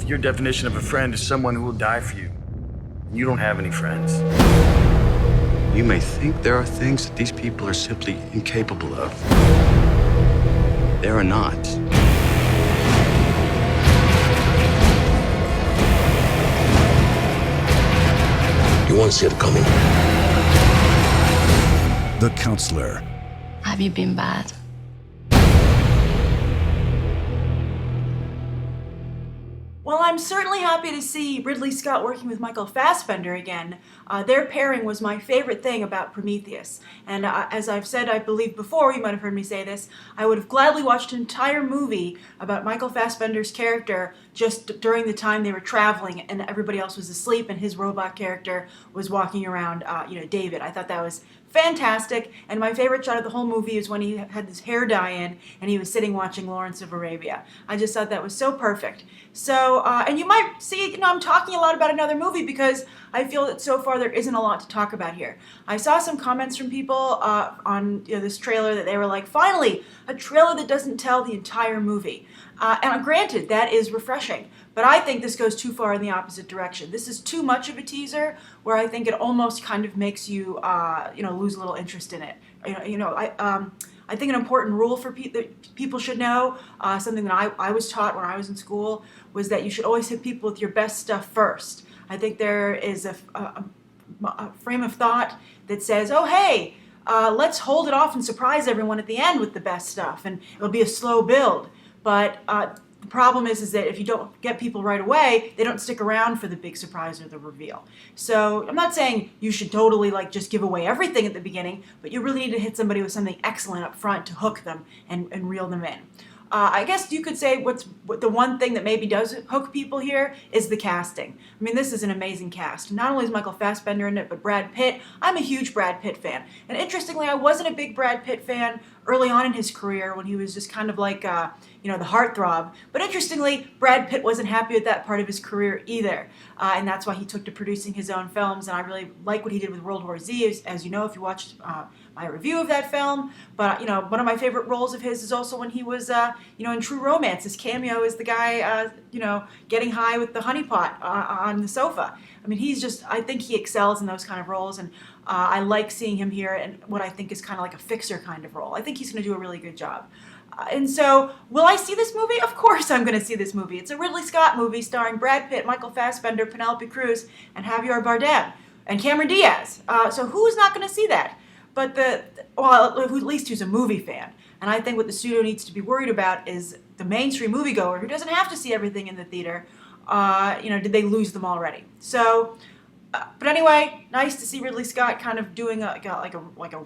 your definition of a friend is someone who will die for you. You don't have any friends. You may think there are things that these people are simply incapable of. They are not. You won't see it coming. The Counselor. Have you been bad? Well, I'm certainly happy to see Ridley Scott working with Michael Fassbender again. Their pairing was my favorite thing about Prometheus. And as I've said, I believe before, you might have heard me say this, I would have gladly watched an entire movie about Michael Fassbender's character just during the time they were traveling and everybody else was asleep and his robot character was walking around, David. I thought that was fantastic, and my favorite shot of the whole movie is when he had his hair dye in and he was sitting watching Lawrence of Arabia. I just thought that was so perfect. So, and you might see, I'm talking a lot about another movie because I feel that so far there isn't a lot to talk about here. I saw some comments from people on this trailer that they were like, finally, a trailer that doesn't tell the entire movie. And granted, that is refreshing, but I think this goes too far in the opposite direction. This is too much of a teaser where I think it almost kind of makes you, lose a little interest in it. I think an important rule for that people should know, something that I was taught when I was in school, was that you should always hit people with your best stuff first. I think there is a frame of thought that says, oh, hey, let's hold it off and surprise everyone at the end with the best stuff, and it'll be a slow build. But the problem is that if you don't get people right away, they don't stick around for the big surprise or the reveal. So I'm not saying you should totally just give away everything at the beginning, but you really need to hit somebody with something excellent up front to hook them and reel them in. I guess you could say what the one thing that maybe does hook people here is the casting. I mean, this is an amazing cast. Not only is Michael Fassbender in it, but Brad Pitt. I'm a huge Brad Pitt fan. And interestingly, I wasn't a big Brad Pitt fan early on in his career when he was just kind of like, the heartthrob. But interestingly, Brad Pitt wasn't happy with that part of his career either. And that's why he took to producing his own films. And I really like what he did with World War Z, as you know, if you watched my review of that film. But, one of my favorite roles of his is also when he was, in True Romance. His cameo is the guy, getting high with the honeypot on the sofa. I mean, I think he excels in those kind of roles. And I like seeing him here in what I think is kind of like a fixer kind of role. I think he's going to do a really good job. And so, will I see this movie? Of course I'm going to see this movie. It's a Ridley Scott movie starring Brad Pitt, Michael Fassbender, Penelope Cruz, and Javier Bardem, and Cameron Diaz. So who's not going to see that? But at least who's a movie fan. And I think what the studio needs to be worried about is the mainstream moviegoer who doesn't have to see everything in the theater. Did they lose them already? So, but anyway, nice to see Ridley Scott kind of doing a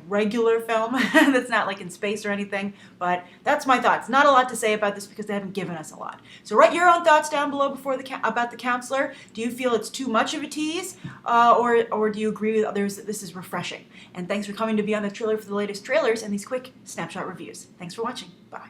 regular film that's not like in space or anything. But that's my thoughts. Not a lot to say about this because they haven't given us a lot. So write your own thoughts down below about The Counselor. Do you feel it's too much of a tease, or do you agree with others that this is refreshing? And thanks for coming to be on the trailer for the latest trailers and these quick snapshot reviews. Thanks for watching. Bye.